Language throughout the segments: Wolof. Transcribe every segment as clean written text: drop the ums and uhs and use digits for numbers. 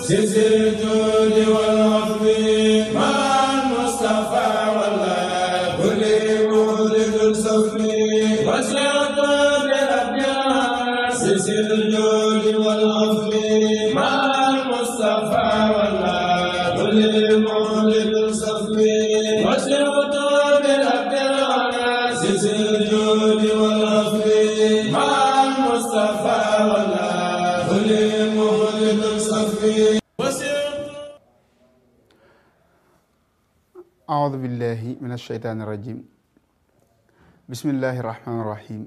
سزر الجود والعفو مع المصطفى والله كل مولد صفي وسعت بالابيات سزر الجود والعفو مع المصطفى والله كل مولد صفي وسعت بالابيات سزر الجود والعفو مع المصطفى والله كل مولد صفي أعوذ بالله من الشيطان الرجيم بسم الله الرحمن الرحيم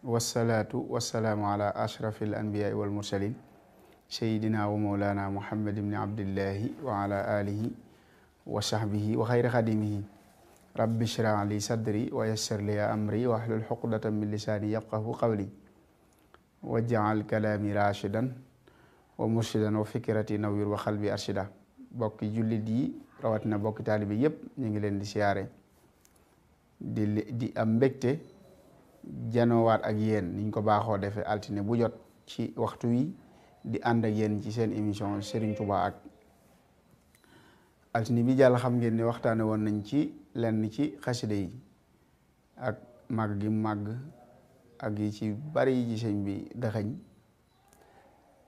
والصلاة والسلام على أشرف الأنبياء والمرسلين سيدنا ومولانا محمد بن عبد الله وعلى آله وصحبه وخير خديمه رب اشرح لي صدري ويسر لي أمري واحلل عقدة من لساني يفقهوا قولي واجعل كلامي راشدا ومرشدا وفكرتي نوير وقلبي أرشدا bokki jullit yi rawatina bokki taalibe yépp ñu ngi leen di siyaare di am mbégte janoowaat ak yéen niñ ko baaxoo defee altine bu jot ci waxtu wi di ànd ak yéen ci seen émission Serigne Touba ak altine bi jàll xam ngeen ne waxtaane woon nañ ci lenn ci xasida yi ak màgg gi màgg ak yi ci bari yi ci sëñ bi dëxëñ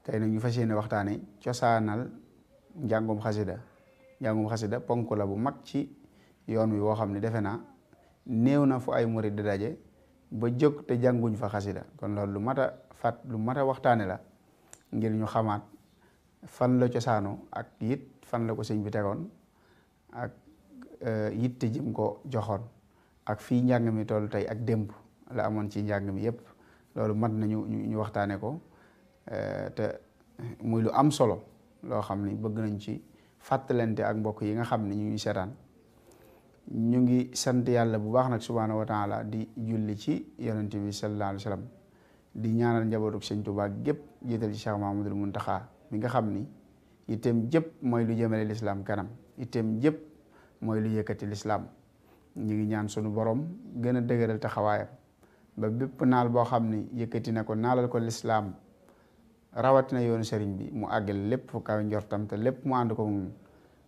tey nag ñu fas yéene waxtaane cosaanal njàngum xasida ponk la bu mag ci yoon wi woo xam ne defe naa néew na fu ay murid di daje ba jóg te jànguñ fa xasida kon loolu lu mat a waxtaane la ngir ñu xamaat fan la cosaano ak it fan la ko sëñ bi tegoon ak yitte jëm ko joxoon ak fii njàng mi toll tey ak démb la amoon ci njàng mi yépp loolu mat nañu ñu waxtaane ko te muy lu am solo loo xam ni bëgg nañ ci fàttalante ak mbokk yi nga xam ne ñu ngi seetaan ñu ngi sant yàlla bu baax nag subhaanahu wa taala di julli ci yonent bi sallallahu alayhi wa sallam di ñaanal njabootuk sëñ Tuubaa gépp jiital ci Cheikh Mahamadul Muntaxa mi nga xam ni itam jëpp mooy lu jëmale lislaam kanam itam jëpp mooy lu yëkkati lislaam ñu ngi ñaan sunu borom gën a dëgëral taxawaayam ba bépp naal boo xam ni yëkkati na ko naalal ko lislaam rawatina yoonu sëriñ bi mu àggal lépp fu kaw njortam te lépp mu ànd ko moom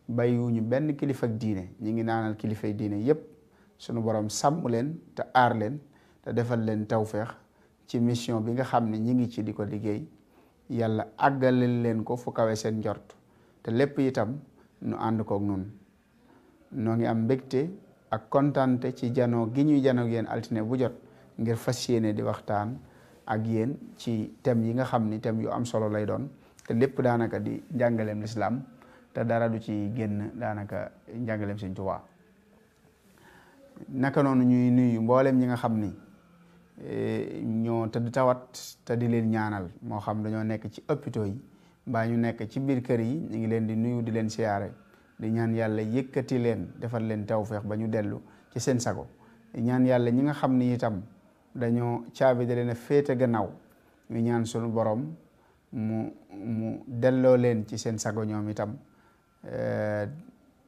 bàyyiwuñu benn kilifa ak diine ñi ngi naanal kilifay diine yépp sunu borom sàmm leen te aar leen te defal leen tawféex ci mission bi nga xam ne ñi ngi ci di ko liggéey yàlla àggaleel leen ko fu kawe seen njort te lépp itam nu ànd kook nun noo ngi am mbégte ak kontante ci janoo gi ñuy janoo ak yéen altine bu jot ngir fas yéene di waxtaan ak yéen ci thème yi nga xam ni thème yu am solo lay doon te lépp daanaka di njàngaleem lislaam te dara du ci génn daanaka njàngaleem Sëñ Tuubaa naka noonu ñuy nuyu mboolem ñi nga xam ni ñoo tëdd tawat te di leen ñaanal moo xam dañoo nekk ci hôpitaux yi mbaa ñu nekk ci biir kër yi ñu ngi leen di nuyu di leen siyaare di ñaan yàlla yëkkati leen defal leen tawfeex ba ñu dellu ci seen sago di ñaan yàlla ñi nga xam ni itam dañoo caabi da leen a féete gannaaw ñu ñaan sunu borom mu delloo leen ci seen sago ñoom itam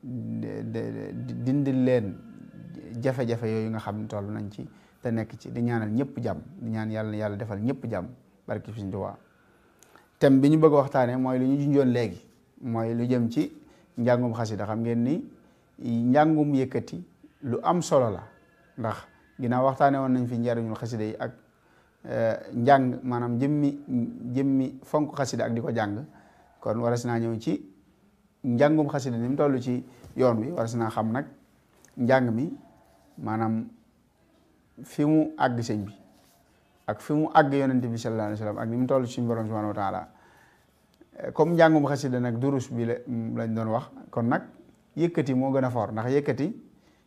dindil leen jafe-jafe yooyu nga xam ne toll nañ ci te nekk ci di ñaanal ñëpp jàmm di ñaan yàlla defal ñëpp jàmm barki Sëñ Tuubaa thème bi ñu bëgg a waxtaane mooy lu ñu junjoon léegi mooy lu jëm ci njàngum xasida xam ngeen ni njàngum yëkkati lu am solo la ndax ginnaaw waxtaane woon nañ fi njariñul xasida yi ak njàng maanaam jëmmi fonk xasida ak di ko jàng kon waras naa ñëw ci njàngum xasida ni mu toll ci yoon wi waras naa xam nag njàng mi maanaam fi mu àgg sëñ bi ak fi mu àgg yonente bi sallallahu alayhi wa sallam ak ni mu toll ci suñu borom subhanahu wa taala comme njàngum xasida nag durus bi lañ doon wax kon nag yëkkati moo gën a fort ndax yëkkati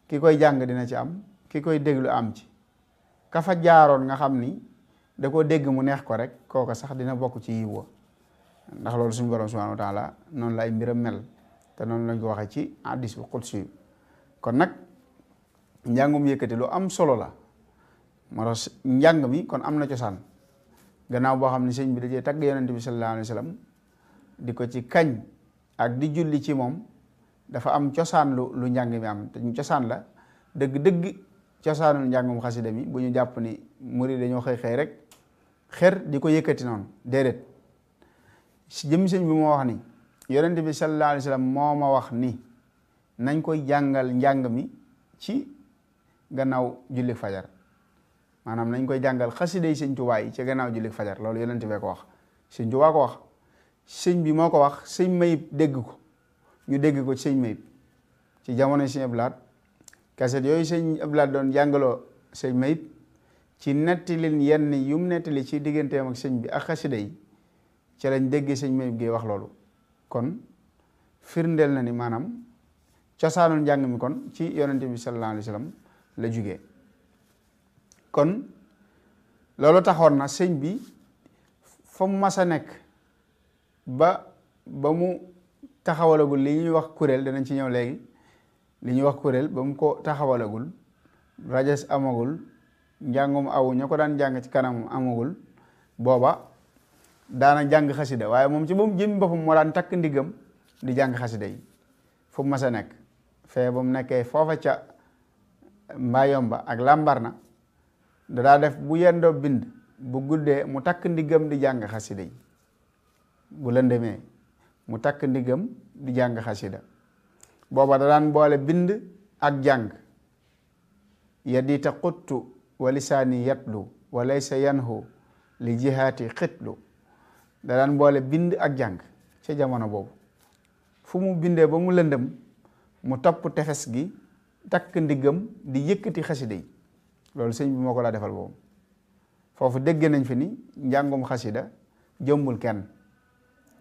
ki koy jàng dina ci am ki koy déglu am ci ka fa jaaroon nga xam ni da koo dégg mu neex ko rek kooka sax dina bokk ci yiw wa ndax loolu suñu borom subhanahu wa taala noonu la ay mbiram mel te noonu lañ ko waxee ci hadiis bu qudsi kon nag njàngum yëkkati lu am solo la moo tax njàng mi kon am na cosaan gannaaw boo xam ne sëñ bi da cee tagg yonente bi sallallahu alayhi wa sallam di ko ci kañ ak di julli ci moom dafa am cosaan lu njàng mi am te cosaan la dëgg-dëgg cosaanul njàngum xasida mi bu ñu jàpp ni murid dañoo xëy rek xer di ko yëkkati noonu déedéet si jëmmi sëñ bi moo wax ni yonent bi sallallahu alayhi wa sallam moo ma wax ni nañ koy jàngal njàng mi ci gannaaw julli fajar maanaam nañ koy jàngal xasida yi sëñ Tuubaa yi ci gannaaw julli fajar loolu yonent bee ko wax sëñ Tuubaa ko wax sëñ bi moo ko wax sëñ Mayib dégg ko ñu dégg ko ci sëñ Mayib ci jamono sëñ Abdou Lahad kaset yooyu sëñ Abdou Lahad doon jàngaloo sëñ Mayib ci nettali yenn yum nettali ci digganteem ak sëñ bi ak xasida yi ci lañ déggee sëñ Mayib gi wax loolu kon firndeel na ni maanaam cosaanul njàng mi kon ci yonente bi sallallahu alayhi wa sallam la jugee kon loolu taxoon na sëñ bi fa mu mas a nekk ba mu taxawalagul li ñuy wax kuréel danañ ci ñëw léegi li ñuy wax kuréel ba mu ko taxawalagul rajas amagul njàngum awu ña ko daan jàng ci kanam amagul booba daana jàng xasida waaye moom ci moom jëmmi boppam moo daan takk ndiggam di jàng xasida yi fu mu mas a nekk fee ba mu nekkee foofa ca Mbayomba ak Lambarna daa def bu yendoo bind bu guddee mu takk ndiggam di jàng xasida yi bu lëndemee mu takk ndiggam di jàng xasida booba da daan boole bind ak jàng yadi taquttu wa lisaani yatlu wa laysa yanhu li jihaati xitlu da daan boole bind ak jàng ca jamono boobu fu mu bindee ba mu lëndëm mu topp tefes gi takk ndiggam di yëkkati xasida yi loolu sëñ bi moo ko laa defal boobu foofu dégg nañ fi ni njàngum xasida jëmbul kenn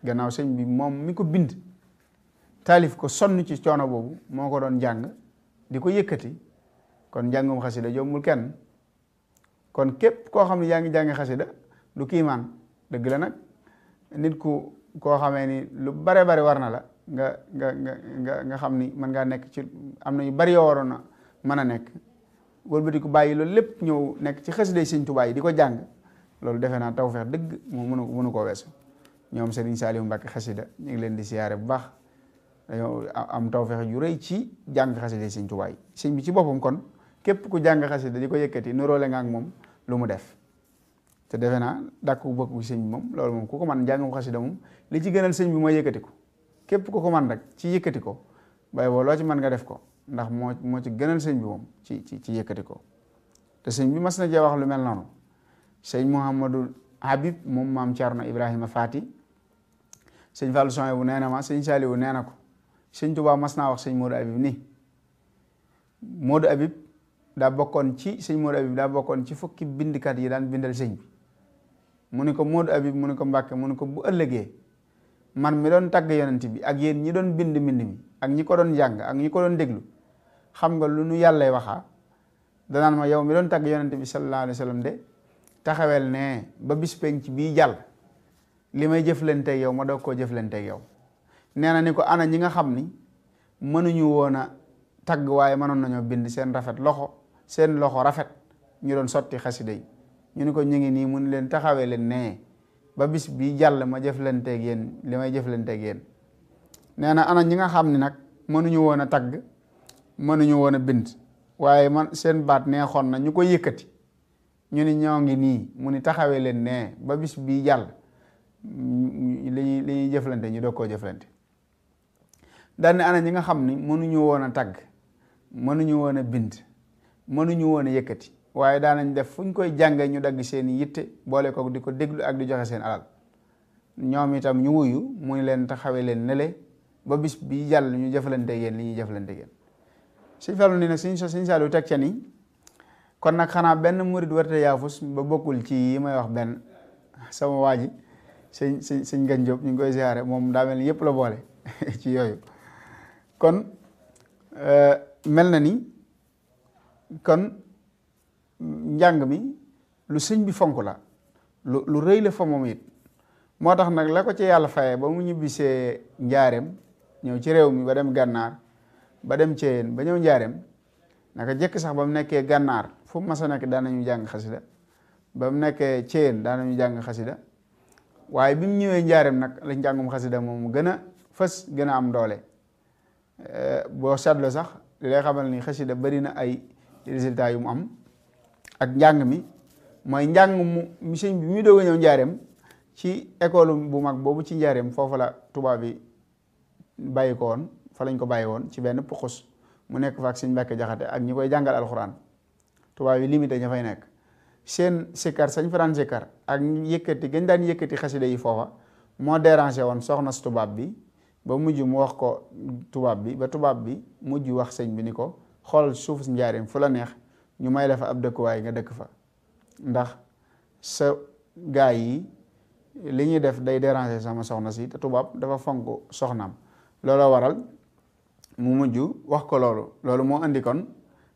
gannaaw sëñ bi moom mi ko bind taalif ko sonn ci coono boobu moo ko doon jàng di ko yëkkati kon njàngum xasida jëmbul kenn kon képp koo xam ne yaa ngi jàngi xasida du kiimaan dëgg la nag nit ku koo xamee ni lu bare bare war na la nga xam ni mën ngaa nekk ci am na yu bari yoo waroon a mën a nekk wëlbati ko bàyyi loolu lépp ñëw nekk ci xasida Sëñ Tuubaa yi di ko jàng loolu defe naa tawfeex dëgg moo mënu koo weesu ñoom Serigne Saliou Mbacke xasida ñu ngi leen di siyaare bu baax dañoo am tawfeex ju rëy ci jàng xasida Sëñ Tuubaa yi sëñ bi ci boppam kon képp ku jàng xasida di ko yëkkati nuróole nga ak moom lu mu def te defe naa dàkku bokku sëñ bi moom loolu moom ku ko man jàngum xasida moom li ci gënal sëñ bi mooy yëkkati ko képp ku ko man rek ci yëkkati ko bay boo loo ci mën nga def ko ndax moo ci gënal sëñ bi moom ci yëkkati ko te sëñ bi mas na cee wax lu mel noonu sëñ Mouhamadou Habib moom maam Thierno Ibrahima Fati sëñ Fallou Soye bu nee na ma sëñ Saliou nee na ko sëñ Touba mas naa wax sëñ Modou Habib ni Modou Habib daa bokkoon ci sëñ Modou Habib daa bokkoon ci fukki bindkat yi daan bindal sëñ bi mu ni ko Modou Habib mu ni ko Mbàkke mu ni ko bu ëllëgee man mi doon tagg yonent bi ak yéen ñi doon bind mbind mi ak ñi ko doon jàng ak ñi ko doon déglu xam nga lu nu yàllay waxaa danaan ma yow mi doon tagg yonent bi sallallahu alayhi wa sallam de taxawel ne ba bis penc bii jàll li may jëflanteeg yow ma doog koo jëflanteeg yow nee na ni ko ana ñi nga xam ni mënuñu woon a tagg waaye mënoon nañoo bind seen loxo rafet ñu doon sotti xasida yi ñu ni ko ñu ngi nii mun leen taxawee leen nee ba bis bii jàll ma jëflanteeg yéen li may jëflanteeg yéen nee na ana ñi nga xam ni nag mënuñu woon a tagg mënuñu woon a bind waaye man seen baat neexoon na ñu ko yëkkati ñu ni ñoo ngi nii mu ni taxawee leen nee ba bis bii jàll li ñuy jëflante ñu doog koo jëflante daal ne ana ñi nga xam ni mënuñu woon a tagg mënuñu woon a bind mënuñu woon a yëkkati waaye daanañ def fu ñu koy jàngee ñu dagg seen yitte boole ko di ko déglu ak di joxe seen alal ñoom itam ñu wuyu mu ni leen taxawee leen nele ba bis bii jàll ñu jëflante yéen li ñuy jëflante yéen Sëñ Fallu ni nag Sëñ Saliou teg ca ni kon nag xanaa benn murid warte yaafus ba bokkul ci yi may wax benn sama waa ji sëñ Ngagne Diop ñu ngi koy ziare moom daa mel ni yëpp la boole ci yooyu kon mel na ni kon njàng mi lu sëñ bi fonk la lu rëy la fa moom it moo tax nag la ko ci yàlla fayee ba mu ñibbisee njaareem ñëw ci réew mi ba dem gànnaar ba dem Ceyeen ba ñëw njaareem naka jëkk sax ba mu nekkee gànnaar fu mu mas a nekk daan nañu jàng xasida ba mu nekkee Ceyeen daan nañu jàng xasida waaye bi mu ñëwee njaareem nag la njàngum xasida moom mu gën a fës gën a am doole boo seetloo sax li lay xamal ni xasida bari na ay résultats yu mu am ak njàng mi mooy njàng mu sëñ bi muy doog a ñëw njaareem ci école bu mag boobu ci njaareem foofu la tubaab bi bàyyi ko woon fa lañ ko bàyyi woon ci benn puxus mu nekk fa ak sëñ Mbàkke Jaxate ak ñi koy jàngal alxuraan tubaab yi limité ña fay nekk seen sikkar sañ fa daan sikkar ak yëkkati gañ daan yëkkati xasida yi foofa moo dérangé woon soxna si tubaab bi ba mujj mu wax ko tubaab bi ba tubaab bi mujj wax sëñ bi ni ko xoolal suuf si njaareem fu la neex ñu may la fa ab dëkkuwaay nga dëkk fa ndax sa gaa yi li ñuy def day déranger sama soxna si te tubaab dafa fonk soxnaam looloo waral mu mujj wax ko loolu moo andi kon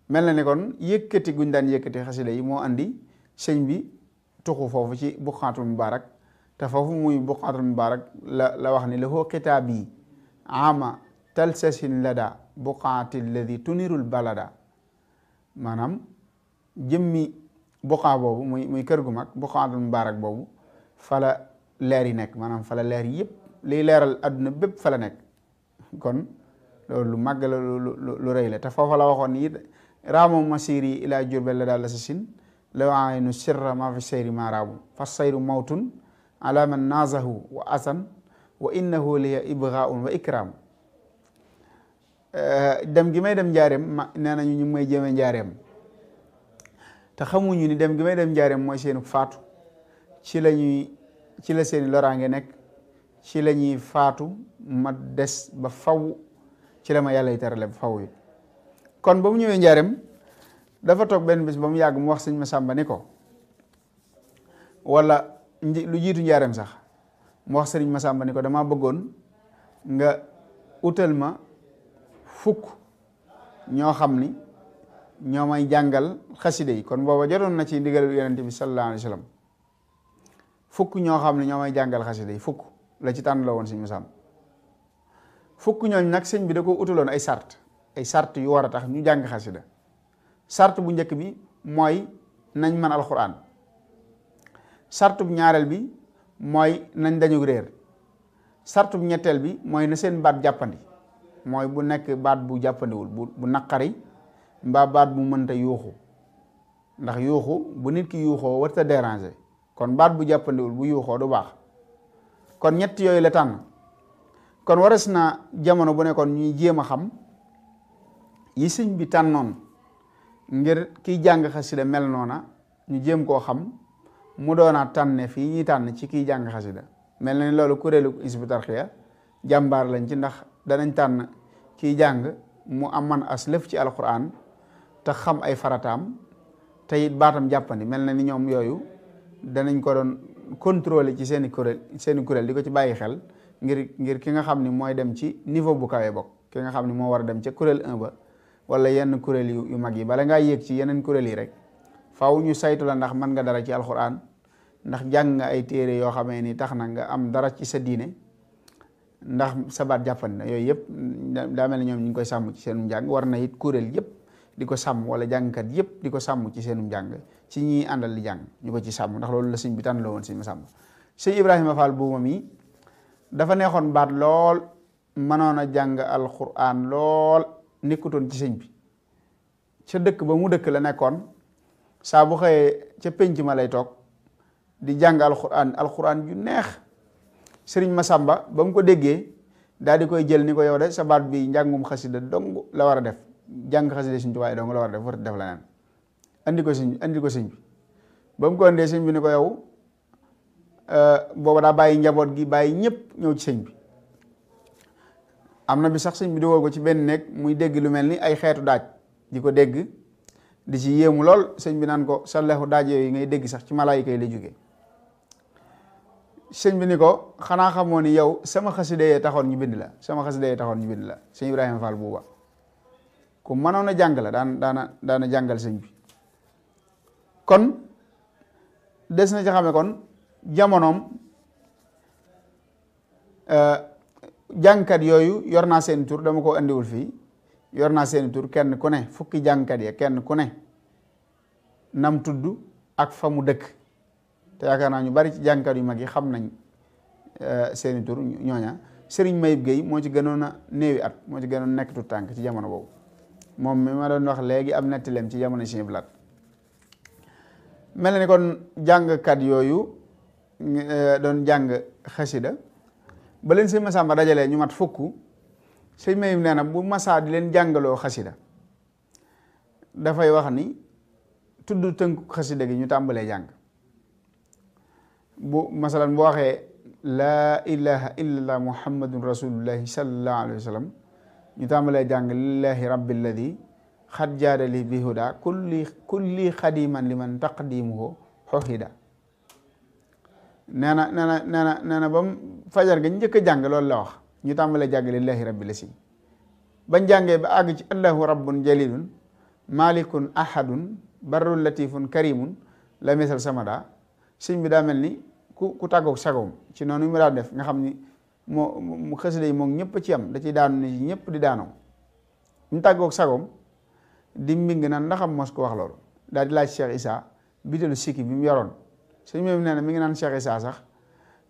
mel na ni kon yëkkati guñ daan yëkkati xasida yi moo andi sëñ bi tuxu foofu ci buqaatul mubaarak te foofu muy buqaatul mubaarak la wax ni la hoo kitaab yi ama talsasin lada buqaati lladi tunirul balada maanaam jëmmi buqaa boobu muy kër gu mag buqaatul mubaarak boobu fala leer yi nekk maanaam fala leer yëpp liy leeral adduna bépp fala nekk kon loolu lu màgg la lu rëy la te foofa la waxoon ni raamu masiri ila jurbel la daal la sa sin la aynu sirra ma fi sayri ma raamu fa sayru mawtun ala man naazahu wa asan wa innahu liya ibghaun wa ikram dem gi may dem njaareem nee nañu ñu may jëme njaareem te xamuñu ni dem gi may dem njaareem mooy seenu faatu ci la seeni loraange nekk ci la ñuy faatu ma des ba faw ci la ma yàlla yi terale ba faw yi kon ba mu ñëwee njaareem dafa toog benn bis ba mu yàgg mu wax sëñ Masamba ni ko wala lu jiitu njaareem sax mu wax sëriñ Masamba ni ko dama bëggoon nga utal ma fukk ñoo xam ni ñoo may jàngal xaside yi kon booba jotoon na ci ndigal yonent bi sallallahu alayhi wa sallam fukk ñoo xam ne ñoo may jàngal xaside yi fukk la ci tànn la woon sëñ Masamba fukk ñooñ nag sëñ bi da ko utaloon ay sart yu war a tax ñu jàng xasida sart bu njëkk bi mooy nañ mën alxuraan sart bu ñaareel bi mooy nañ dañu réer sart bu ñetteel bi mooy na seen baat jàppandi mooy bu nekk baat bu jàppandiwul bu naqari mbaa baat bu mënta yuuxu ndax yuuxu bu nit ki yuuxoo warta déranger kon baat bu jàppandiwul bu yuuxoo du baax kon ñett yooyu la tànn kon waras na jamono bu nekkoon ñuy jéem a xam yi sëñ bi tànnoon ngir kiy jàng xasida mel noona ñu jéem koo xam mu doonaat tànne fii ñuy tànn ci kiy jàng xasida mel na ni loolu kuréelu Hizbut Tarqiyyah jàmbaar lañ ci ndax danañ tànn kiy jàng mu am man as lëf ci alquran te xam ay farataam te it baatam jàppandi mel na ni ñoom yooyu danañ ko doon contrôler ci seeni kuréel di ko ci bàyyi xel ngir ki nga xam ni mooy dem ci niveau bu kawee bokk ki nga xam ni moo war a dem ca kuréel 1 ba wala yenn kuréel yu mag yi bala ngaa yéeg ci yeneen kuréel yi rek faaw ñu saytu la ndax mën nga dara ci alquran ndax jàng nga ay téere yoo xamee ni tax na nga am dara ci sa diine ndax sa baat jàppandi na yooyu yëpp daa mel ne ñoom ñu ngi koy sàmm ci seenum njàng war na it kuréel yëpp di ko sàmm wala jàngkat yëpp di ko sàmm ci seenum njàng ci ñi àndal di jàng ñu ko ci sàmm ndax loolu la sëñ bi tànn la woon sëñ Masamba sëñ Ibrahima Fall buuma mi dafa neexoon baat lool mënoon a jàng alquran lool nekkutoon ci sëñ bi ca dëkk ba mu dëkk la nekkoon saa bu xëyee ca penc ma lay toog di jàng alquran ju neex sëriñ Masamba ba mu ko déggee daal di koy jël ni ko yow de sa baat bi njàngum xasida dong la war a def jàng xasida Sëñ Tuubaa dong la war a def war def leneen andi ko sëñ bi ba mu ko andee sëñ bi ni ko yow booba daa bàyyi njaboot gi bàyyi ñëpp ñëw ci sëñ bi am na bi sax sëñ bi dugal ko ci benn néeg muy dégg lu mel ni ay xeetu daaj di ko dégg di ci yéemu lool sëñ bi naan ko sa leexu daaj yooyu ngay dégg sax ci malaayika yi la jóge sëñ bi ni ko xanaa xamoo ni yow sama xasida yee taxoon ñu bind la sëñ Ibrahima Fall buuba ku mënoon a jàng la daana jàngal sëñ bi kon des na ci xame kon jamonoom jàngkat yooyu yor naa seen tur dama ko andiwul fii yor naa seen tur kenn ku ne fukki jàngkat ya kenn ku ne nam tudd ak fa mu dëkk te yaakaar naa ñu bari ci jàngkat yu mag yi xam nañ seeni tur ñooña Serigne Mayib Gueye moo ci gënoon a néewi at moo ci gënoon nekk tu tànk ci jamono boobu moom mi ma doon wax léegi am nettileem ci jamono Sëñ Blaat mel na ni kon jàngkat yooyu doon jàng xasida ba leen Sëñ Masamba dajalee ñu mat fukk sëñ Mayib nee na bu masaa di leen jàngaloo xasida dafay wax ni tudd tënku xasida gi ñu tàmbalee jàng bu masalan bu waxee laa ilaha illallah muhammadun rasulullahi sallallahu alayhi wa sallam ñu tàmbalee jàng lillahi rabbil ladi xad jaadali bi huda kulli xadiman liman taqdimuhu xoxida nee na ba mu fajar ga njëkk a jàng loolu la wax ñu tàmbalee jàng lillahi rabbil lasi bañ jàngee ba àgg ci allahu rabbun jalilun malikun ahadun barrun latifun karimun la misal samada sëñ bi daa mel ni ku tàggoog sagoom ci noonu mu daan def nga xam ni mu xasida yi moom ñëpp ci am da ciy daanu ni ñëpp di daanoo ñu tàggoog sagoom di mbing naan ndaxam mos ko wax loolu daal di laaj Cheikh Issa bitelu sikki bi mu yoroon sëñ bi nee na mi ngi naan Cheikh Issa sax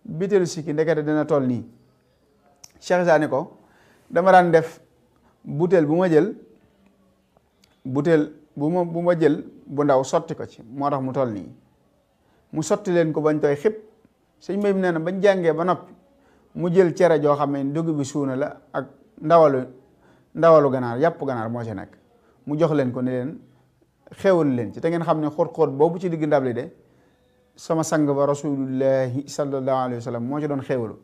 bitelu sikki ndekete dina toll nii Cheikh Issa ni ko dama daan def butéel bu ma jël butéel bu ma jël bu ndaw sotti ko ci moo tax mu toll nii mu sotti leen ko bañ tooy xib sëñ bi nee na bañ jàngee ba noppi mu jël cere joo xam ne dugub bi suuna la ak ndawalu ganaar yàpp ganaar moo ci nekk mu jox leen ko ne leen xewal leen ci te ngeen xam ne xóot-xóot boobu ci digg ndab li de sama sang ba rasulullahi sallallahu alayhi wa sallam moo ci doon xewalu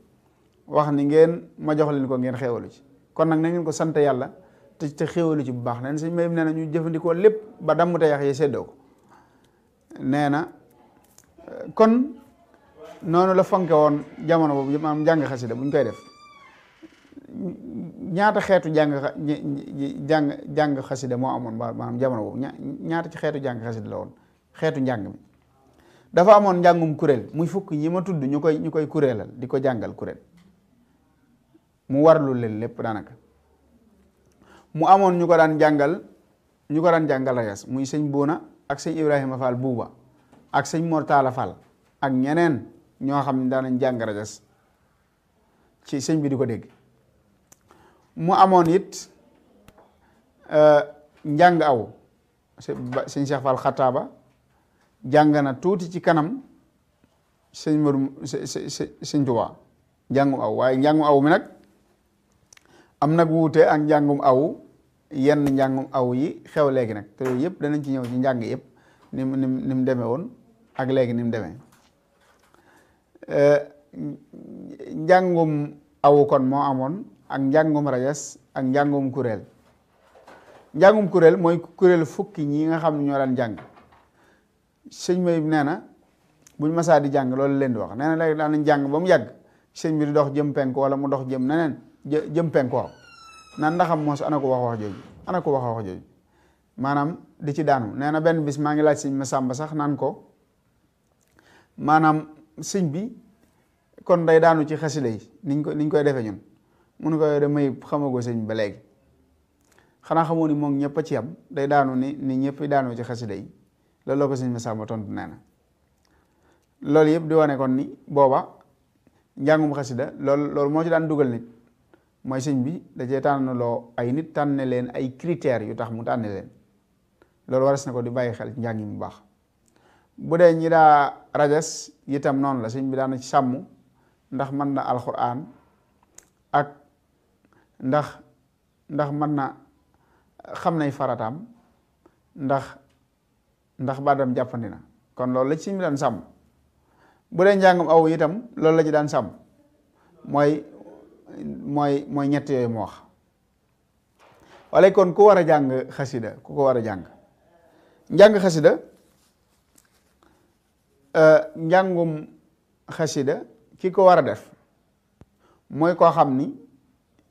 wax ni ngeen ma jox leen ko ngeen xewalu ci kon nag na ngeen ko sant yàlla te xewalu ci bu baax leen sëñ Mayib nee na ñu jëfandikoo lépp ba dammute yax yi seddoo ko nee na kon noonu la fonke woon jamono boobu maanaam jàng xasida bu ñu koy def ñaata xeetu jàng xasida moo amoon maanaam jamono boobu ñaata ci xeetu jàng xasida la woon xeetu njàng mi dafa amoon njàngum kuréel muy fukk ñi ma tudd ñu koy kuréelal di ko jàngal kuréel mu warlu leen lépp daanaka mu amoon ñu ko daan jàngal rajas muy sëñ Bouna ak sëñ Ibrahima Fall Buuba ak sëñ Mortala Fall ak ñeneen ñoo xam ne daanañ jàng rajas ci sëñ bi di ko dégg mu amoon it njàng aw sëñ Cheikh Fall Xataaba jàng na tuuti ci kanam sëñ Mourou sëñ Tuubaa njàngum aw waaye njàngum aw mi nag am nag wuute ak njàngum aw yenn njàngum aw yi xew léegi nag te yooyu yëpp danañ ci ñëw ci njàng yëpp ni mu demee woon ak léegi ni mu demee njàngum aw kon moo amoon ak njàngum rajas ak njàngum kuréel njàngum kuréel mooy kuréel fukki ñi nga xam ne ñoo daan jàng sëñ Mayib nee na buñ masaa di jàng loolu leen di wax nee na léegi daan nañ jàng ba mu yàgg sëñ bi di dox jëm penku wala mu dox jëm neneen jëm penku waaw naan ndaxam moos ana ko wax jooju maanaam di ci daanu nee na benn bis maa ngi laaj sëñ Masamba sax naan ko maanaam sëñ bi kon day daanu ci xasida yi niñ koy defee ñun mun ko yow de Mayib xamagoo sëñ ba léegi xanaa xamoo ni moom ñëpp a ci am day daanu ni ñëpp daanoo ci xasida yi loolu la ko sëñ Masamba tontu nee na loolu yëpp di wane kon ni booba njàngum xasida loolu moo ci daan dugal nit mooy sëñ bi da cee tànnaloo ay nit tànne leen ay critères yu tax mu tànne leen loolu waras na ko di bàyyi xel ci njàng mu baax bu dee ñi daa rajas itam noonu la sëñ bi daana ci sàmm ndax mën na alxuraan ak ndax mën na xam nay farataam ndax baadam jàppandi na kon loolu la ci sëñ bi daan sàmm bu dee njàngum aw itam loolu la ci daan sàmm mooy ñett yooyu mu wax wala kon ku war a jàng xasida ku ko war a jàng xasida njàngum xasida ki ko war a def mooy koo xam ni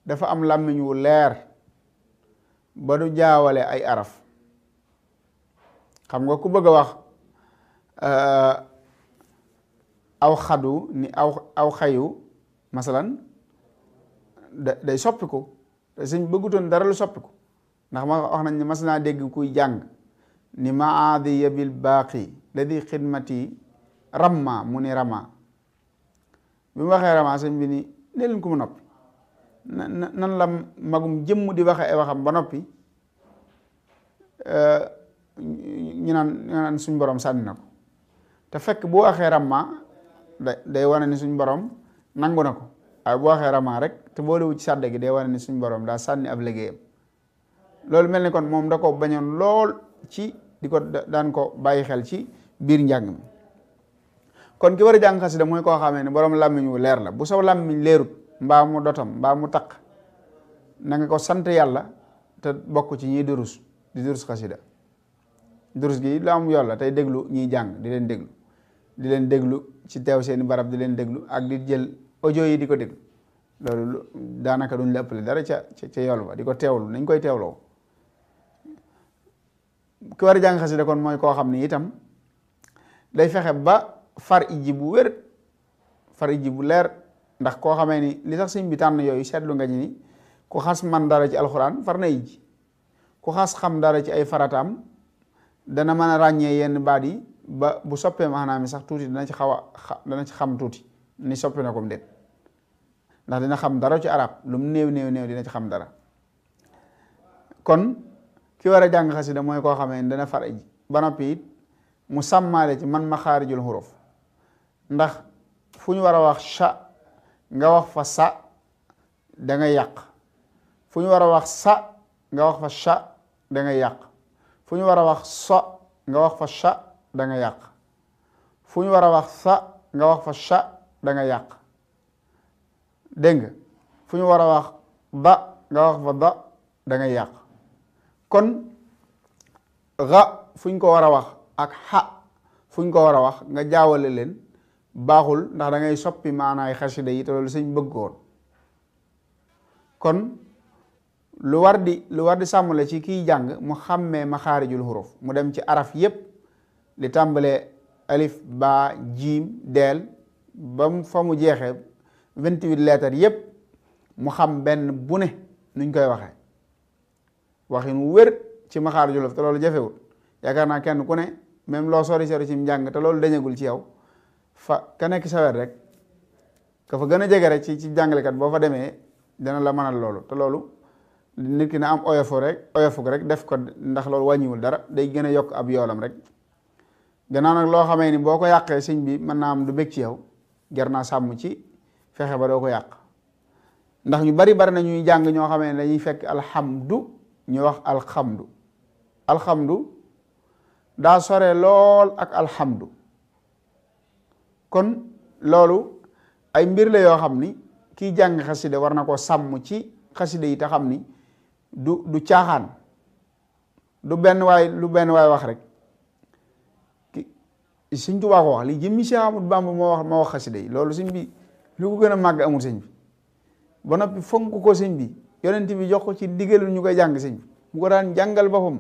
dafa am làmmiñ wu leer ba du jaawale ay araf xam nga ku bëgg a wax aw xadu ni aw xayu masalan day soppiku te sëñ bëggutoon dara lu soppiku ndax ma wax nañ ne mas naa dégg kuy jàng ni maadiya bil baaqi ladi xidmati ramma mu ni rama bi mu waxee rama sëñ bi ni ne leen ko mu noppi nan la magum jëmm di waxe ay waxam ba noppi ñu naan suñ borom sànni na ko te fekk bu waxee ramma day wane ni suñ borom nangu na ko waaye bu waxee rama rek te boolewu ci sàdde gi day wane ni suñ borom daa sànni ab liggéeyam loolu mel ni kon moom da ko bañoon lool ci di ko daan ko bàyyi xel ci biir njàng mi kon ki war a jàng xasida mooy koo xamee ne borom làmmiñ wu leer la bu saw làmmiñ leerut mbaa mu dotam mbaa mu taq na nga ko sant yàlla te bokk ci ñiy durus di durus xasida durus gi lu am yoon la tey déglu ñiy jàng di leen déglu ci teew seeni barab di leen déglu ak di jël audio yi di ko déglu loolu daanaka duñ la ëppale dara ca yool ba di ko teewlu nañ koy teewloo ki war a jàng xasida kon mooy koo xam ni itam day fexe ba far iji bu wér far iji bu leer ndax koo xamee ni li tax sëñ bi tànn yooyu seetlu nga ni ku xas man dara ci alxuraan far na iji ku xas xam dara ci ay farataam dana mën a ràññee yenn baat yi ba bu soppee maanaam mi sax tuuti dana ci dana ci xam tuuti ni soppi na ko mu déet ndax dina xam dara ci arab lu mu néew dina ci xam dara kon ki war a jàng xasida mooy koo xamee ni dana far iji ba noppi it mu sàmmaale ci man maxaarijul xuruf ndax fu ñu war a wax sha nga wax fa sa da ngay yàq fu ñu war a wax sa nga wax fa sha da ngay yàq fu ñu war a wax so nga wax fa sha da nga yàq fu ñu war a wax sa nga wax fa sha da nga yàq dégg nga fu ñu war a wax ba nga wax fa da nga yàq kon xa fu ñu ko war a wax ak xa fu ñu ko war a wax nga jaawale leen baaxul ndax da ngay soppi maanaay xasida yi te loolu sëñ bëggoon kon lu war di sàmmale ci kiy jàng mu xàmmee maxaarijul xuruf mu dem ci araf yépp li tàmbalee alif ba jiim deel ba mu fa mu jeexee 28 lettres yépp mu xam benn bu ne nuñ koy waxee waxin wér ci maxaarijul xuruf te loolu jafewul yaakaar naa kenn ku ne même loo sori ci njàng te loolu dañagul ci yow fa ka nekk sa wet rek ka fa gën a jege rek ci jàngalekat boo fa demee dana la mënal loolu te loolu nit ki na am oyofu rek def ko ndax loolu wàññiwul dara day gën a yokk ab yoolam rek gannaaw nag loo xamee ni boo ko yàqee sëñ bi mën naa am du bég ci yow jar naa sàmm ci fexe ba doo ko yàq ndax ñu bari na ñuy jàng ñoo xamee ne dañuy fekk alhamdu ñu wax alhamdu daa sore lool ak alhamdu kon loolu ay mbir la yoo xam ni kiy jàng xasida war na ko sàmm ci xasida yi te xam ni du caaxaan lu benn waay wax rek Sëñ Tuubaa ko wax li jëmmi Cheikh Ahmadou Bamba moo wax xasida yi loolu sëñ bi lu ko gën a màgg amul sëñ bi ba noppi fonk ko sëñ bi yonent bi jox ko ci digalul ñu koy jàng sëñ bi mu ko daan jàngal boppam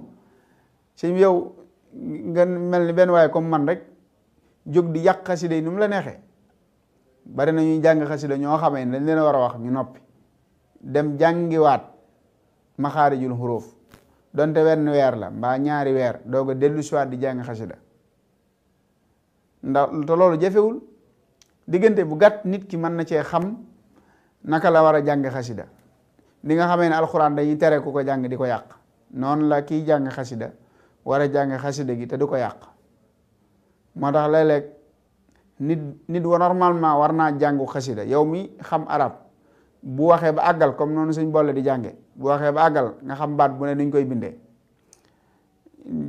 sëñ bi yow nga mel ni benn waaye comme man rek jóg di yàq xasida yi ni mu la neexee bari na ñuy jàng xasida ñoo xamee ne dañ leen a war a wax ñu noppi dem jàngiwaat maxaarijul xuruuf donte wenn weer la mbaa ñaari weer doog a dellu siwaat di jàng xasida ndax te loolu jafewul diggante bu gàtt nit ki mën na cee xam naka la war a jàng xasida li nga xamee ne alxuraan dañuy tere ku ko jàng di ko yàq noonu la kiy jàng xasida war a jàng xasida gi te du ko yàq moo tax léeg-léeg nit wa normalement war naa jàngu xasida yow mi xam arab bu waxee ba àggal comme noonu suñ boole di jànge bu waxee ba àggal nga xam baat bu ne nuñ koy bindee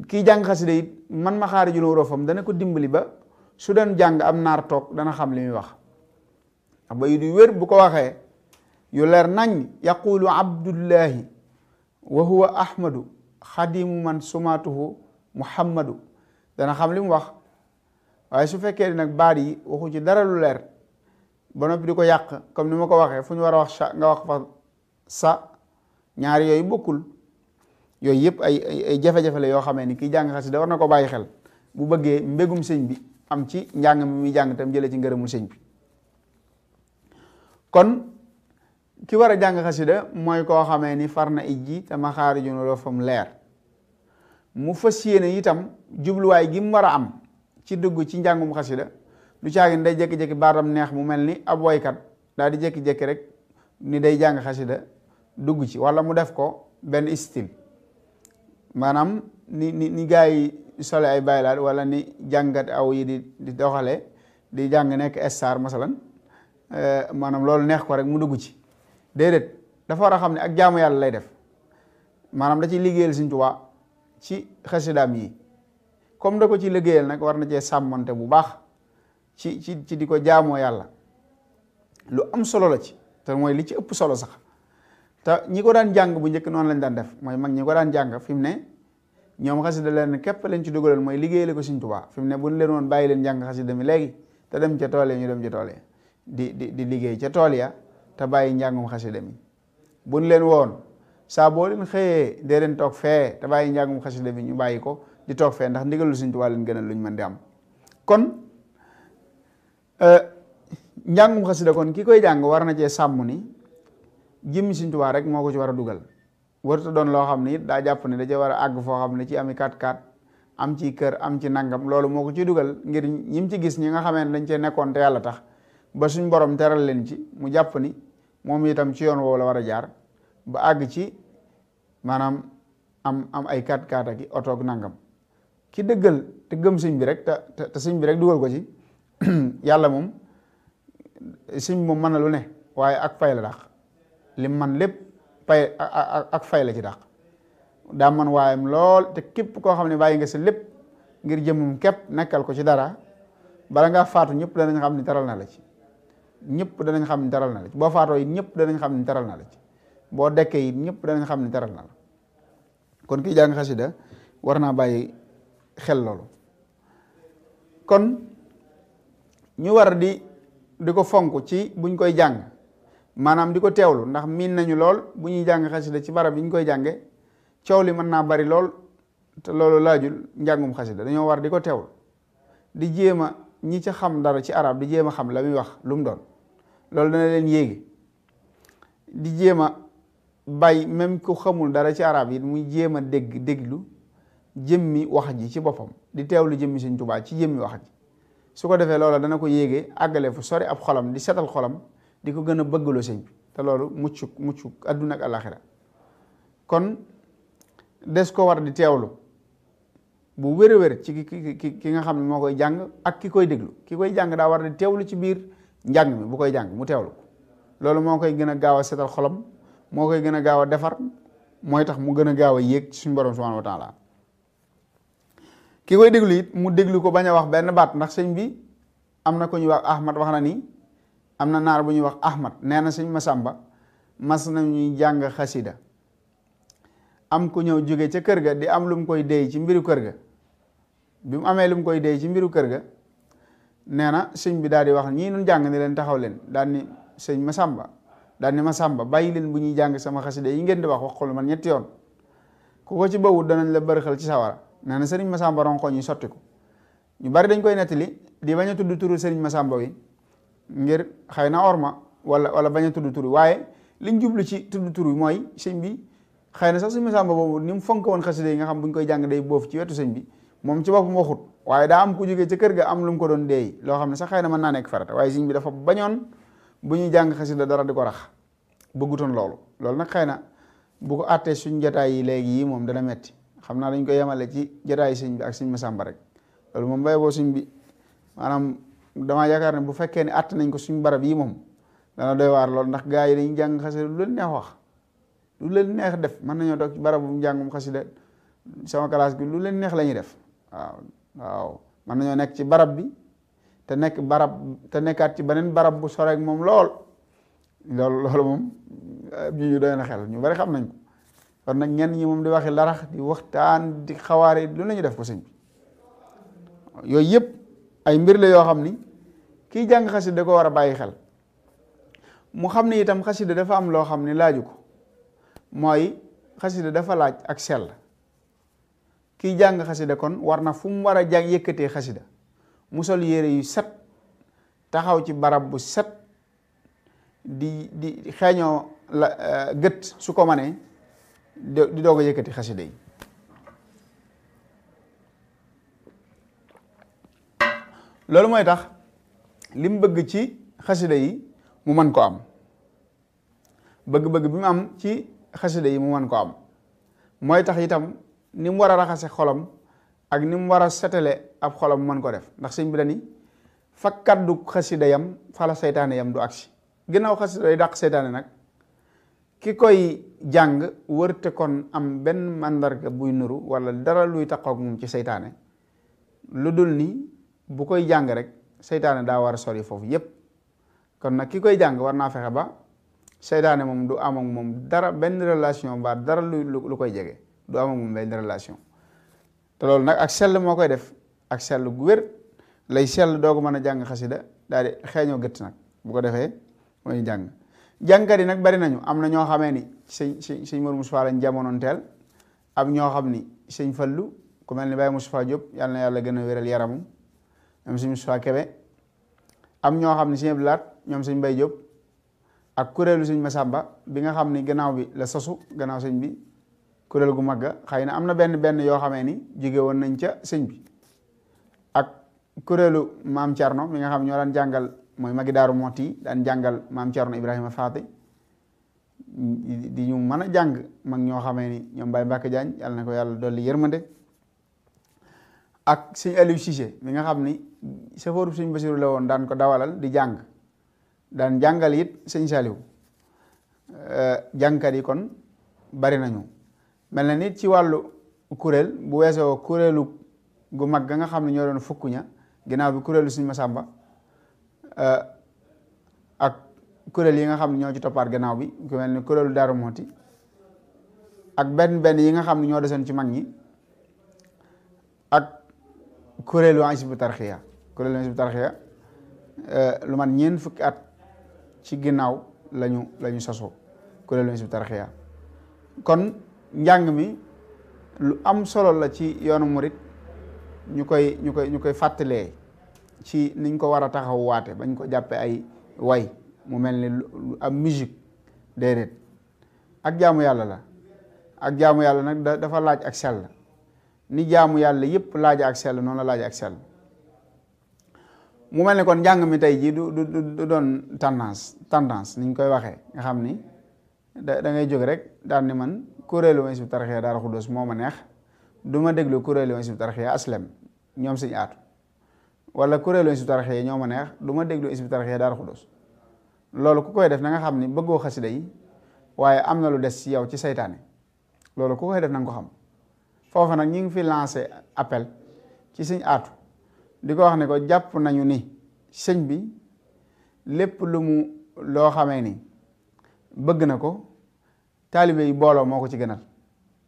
kii jàng xasida it man maxaarijul xuruufam dana ko dimbali ba su doon jàng am naar toog dana xam li muy wax ba yu di wér bu ko waxee yu leer nañ yaqulu abdullahi wa huwa ahmadu xadimu man sumaatuhu muhammadu dana xam li mu wax waaye su fekkee nag baat yi waxu ci dara lu leer ba noppi di ko yàq comme ni ma ko waxee fu ñu war a wax sa nga wax fa sa ñaari yooyu bokkul yooyu yëpp ay jafe-jafe la yoo xamee ni kii jàng xasida war na ko bàyyi xel bu bëggee mbégum sëñ bi am ci njàng mi muy jàng tam jële ci ngërëmul sëñ bi kon ki war a jàng xasida mooy koo xamee ni far na ijji te maxaarijul xuruufam leer mu fas yéene itam jubluwaay gi mu war a am ci dugg ci njàngum xasida lu caagin day jékki-jékki baatam neex mu mel ni ab woykat daal di jékki-jékki rek ni day jàng xasida dugg ci wala mu def ko benn style maanaam ni gaa yi sole ay baylaat wala ni jàngat aw yi di doxale di jàng nekk star masalan maanaam loolu neex ko rek mu dugg ci déedéet dafa war a xam ne ak jaamu yàlla lay def maanaam da ciy liggéeyal Sëñ Tuubaa ci xasidaam yi comme da ko ci liggéeyal nag war na cee sàmmante bu baax ci di ko jaamoo yàlla lu am solo la ci te mooy li ci ëpp solo sax te ñi ko daan jàng bu njëkk noonu lañ daan def mooy mag ñi ko daan jàng fi mu ne ñoom xasida leen képp leen ci dugaloon mooy liggéeyale ko Sëñ Tuubaa fi mu ne bu ñu leen woon bàyyi leen jàng xasida mi léegi te dem ca tool ya ñu dem ca tool ya di liggéey ca tool ya te bàyyi njàngum xasida mi bu ñu leen woon saa boo leen xëyee dee leen toog fee te bàyyi njàngum xasida mi ñu bàyyi ko di toog fee ndax ndigalul Sëñ Tuubaa leen gënal lu ñu mën di am kon njàngum xasida kon ki koy jàng war na cee sàmm ni jëmmi Sëñ Tuubaa rek moo ko ci war a dugal warta doon loo xam ne it daa jàpp ne da cee war a àgg foo xam ne ci ami 4x4 am ci kër am ci nangam loolu moo ko ciy dugal ngir ñim ci gis ñi nga xamee ne dañ cee nekkoon te yàlla tax ba suñ borom teral leen ci mu jàpp ni moom itam ci yoon woowu la war a jaar ba àgg ci maanaam am ay 4x4 ak oto ak nangam ki dëggal te gëm sëñ bi rek te sëñ bi rek dugal ko ci yàlla moom sëñ moom mën na lu ne waaye ak fay la dàq lim man lépp pay ak fay la ci dàq daa man waayam lool te képp koo xam ne bàyyi nga sa lépp ngir jëmum képp nekkal ko ci dara bala ngaa faatu ñëpp danañ xam ni taral na la ci ñëpp danañ xam ni taral na la ci boo faatoo it ñëpp danañ xam ni taral na la ci boo dekkee it ñëpp danañ xam ni taral na la kon kii jàng xasida war naa bàyyi xel loolu kon ñu war di ko fonk ci buñ koy jàng maanaam di ko teewlu ndax miin nañu lool bu ñuy jàng xasida ci barab yi ñu koy jànge coow li mën naa bari lool te loolu laajul njàngum xasida dañoo war di ko teewlu di jéem a ñi ca xam dara ci arab di jéem a xam la muy wax lu mu doon loolu dana leen yéegi di jéem a bàyyi même ku xamul dara ci arab yi muy jéem a déglu jëmmi wax ji ci boppam di teewlu jëmmi Sëñ Tuubaa ci jëmmi wax ji su ko defee loola dana ko yéegee àggale fu sori ab xolam di setal xolam di ko gën a bëggaloo sëñ bi te loolu mucc adduna ak alaxira kon des ko war di teewlu bu wér ci ki nga xam ne moo koy jàng ak ki koy déglu ki koy jàng daa war di teewlu ci biir njàng mi bu koy jàng mu teewlu ko loolu moo koy gën a gaaw a setal xolam moo koy gën a gaaw a defar mooy tax mu gën a gaaw a yéeg ci suñu borom subhanahu wa taala ki koy déglu it mu déglu ko bañ a wax benn baat ndax sëñ bi am na ko ñuy wax Ahmad wax na ni am na naar bu ñuy wax Ahmad nee na sëñ Masamba mas na ñuy jàng xasida am ku ñëw jóge ca kër ga di am lu mu koy déy ci mbiru kër ga bi mu amee lu mu koy déy ci mbiru kër ga nee na sëñ bi daal di wax ñii nun jàng ni leen taxaw leen daal ni sëñ Masamba daal ni Masamba bàyyi leen bu ñuy jàng sama xasida yi ngeen di wax ko lu man ñetti yoon ku ko ci bawut danañ la bërxal ci sawara nee na sëriñ Masamba ronko ñu sotti ko ñu bari dañ koy nettali di bañ a tudd turu sëriñ Masamba wi ngir xëy na orma wala bañ a tudd turu waaye liñ jublu ci tudd turu mooy sëñ bi xëy na sax sëñ Masamba boobu ni mu fonk woon xasida yi nga xam bu ñu koy jàng day boofu ci wetu sëñ bi moom ci boppam waxut waaye daa am ku jógee ca kër ga am lu mu ko doon deey loo xam ne sax xëy na mën naa nekk farata waaye sëñ bi dafa bañoon bu ñuy jàng xasida dara di ko rax bëggutoon loolu nag xëy na bu ko àttee suñ jotaay yi léegi yi moom dana metti xam naa dañ koy yemale ci jotaay sëñ bi ak sëñ Masamba rek loolu moom bay boo sëñ bi maanaam damaa yaakaar ne bu fekkee ne àtt nañ ko suñ barab yi moom dana doy waar loolu ndax gaa yi dañuy jàng xasida lu leen neex wax lu leen neex def mën nañoo toog ci barabu njàngum xasida sama classe bi lu leen neex la ñuy def waaw mën nañoo nekk ci barab bi te nekkaat ci beneen barab bu soreek moom loolu moom ñu doy na xel ñu bari xam nañ ko kon nag ñenn ñi moom di waxi larax di waxtaan di xawaare lu la ñu def ko sëñ bi yooyu yëpp ay mbir la yoo xam ni kiy jàng xasida da ko war a bàyyi xel mu xam ne itam xasida dafa am loo xam ni laaju ko mooy xasida dafa laaj ak sell kiy jàng xasida kon war na fu mu war a jàng yëkkatee xasida mu sol yére yu set taxaw ci barab bu set di xeeñoo la gët su ko manee di doog a yëkkati xasida yi loolu mooy tax li mu bëgg ci xasida yi mu mën ko am bëgg-bëgg bi mu am ci xasida yi mu mën ko am mooy tax itam ni mu war a raxase xolam ak ni mu war a setale ab xolam mu mën ko def ndax sëñ bi dani fa kaddu xasida yam fa la seytaane yam du agsi ginnaaw xasida day dàq seytaane nag ki koy jàng wërte kon am benn màndarga buy nuru wala dara luy taqoog moom ci seytaane lu dul ni bu koy jàng rek seytaane daa war a sori foofu yépp kon nag ki koy jàng war naa fexe ba seytaane moom du am ak moom dara benn relation ba dara lu koy jege du am ak moom benn relation te loolu nag ak sell moo koy def ak sell gu wér lay sell doo ko mën a jàng xasida daal di xeeñoo gëtt nag bu ko defee mooy jàng jàngkat yi nag bari nañu am na ñoo xamee ni sëñ Mourou Moustapha lañ jamonoon teel am ñoo xam ni sëñ Fallu ku mel ni Baye Moustapha Diop yàlla na yàlla gën a wéral yaramum ñoom sëñ Moustapha Kébé am ñoo xam ne sëñ Abdou Lahat ñoom sëñ Mbaye Diop ak kuréelu sëñ Massamba bi nga xam ni gannaaw bi la sosu gannaaw sëñ bi kuréel gu magga xëy na am na benn yoo xamee ni jóge woon nañ ca sëñ bi ak kuréelu maam Thierno mi nga xam ñoo daan jàngal mooy magi Daaru Mooti yi daan jàngal maam Thierno Ibrahima Faati di ñu mën a jàng mag ñoo xamee ni ñoom Baye Mbacke Diagne yàlla na ko yàlla dolli yërmande ak sëñ Aliou Cissé mi nga xam ni safooru sëñ Basiru la woon daan ko dawalal di jàng daan jàngal it sëñ Saliou jàngkat yi kon bari nañu mel na nit ci wàllu kuréel bu weesoo kuréelu gu mag ga nga xam ne ñoo doon fukk ña ginnaaw bi kuréelu sëñ Masamba ak kuréel yi nga xam ne ñoo ci toppaat gannaaw bi ku mel ni kuréelu Daaru Mooti ak benn yi nga xam ne ñoo desoon ci mag ñi ak kuréelu Hizbut Tarqiyyah lu man ñeent fukki at ci ginnaaw lañu sosoo kuréelu Hizbut Tarqiyyah kon njàng mi lu am solo la ci yoonu murit ñu koy fàttalee ci niñ ko war a taxaw waate bañ ko jàppe ay way mu mel ni lu am musique déedéet ak jaamu yàlla la ak jaamu yàlla nag dafa laaj ak sell ni jaamu yàlla yépp laaja ak sell noonu la laaja ak sell mu mel ni kon njàng mi tey jii du doon tendance niñ koy waxee nga xam ni da ngay jóg rek daan ni man kuréelu Hizbut Tarqiyyah Daaru Xudoos moo ma neex du ma déglu kuréelu Hizbut Tarqiyyah Aslem ñoom sëñ aatu wala kuréelu Hizbut Tarqiyyah ñoo ma neex du ma déglu Hizbut Tarqiyyah Daaru Xudoos loolu ku koy def na nga xam ni bëggoo xasida yi waaye am na lu des ci yow ci saytaane loolu ku koy def na nga ko xam foofu nag ñu ngi fi lancé appel ci sëñ aatu di ko wax ne ko jàpp nañu ni sëñ bi lépp loo xamee ni bëgg na ko taalibe yi booloo moo ko ci gënal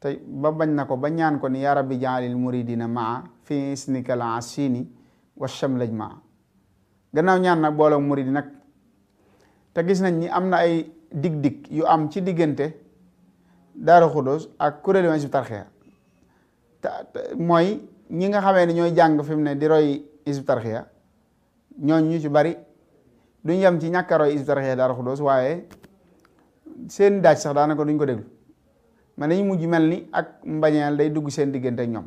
te ba bañ na ko ba ñaan ko ni yaa rabbi jaalil muridina maa fi isnikal asini wa shamlaj maa gannaaw ñaan nag booloo muridi nag te gis nañ ni am na ay dig yu am ci diggante Daaru Xudoos ak kuréelu Hizbut Tarqiyyah mooy ñi nga xamee ni ñooy jàng fi mu ne di roy Hizbut Tarqiyyah ñooñ ñu ci bari duñ yem ci ñàkk a roy Hizbut Tarqiyyah Daaru Xudoos waaye seen daaj sax daanaka duñ ko déglu man dañu mujj mel ni ak mbañeel day dugg seen diggante ak ñoom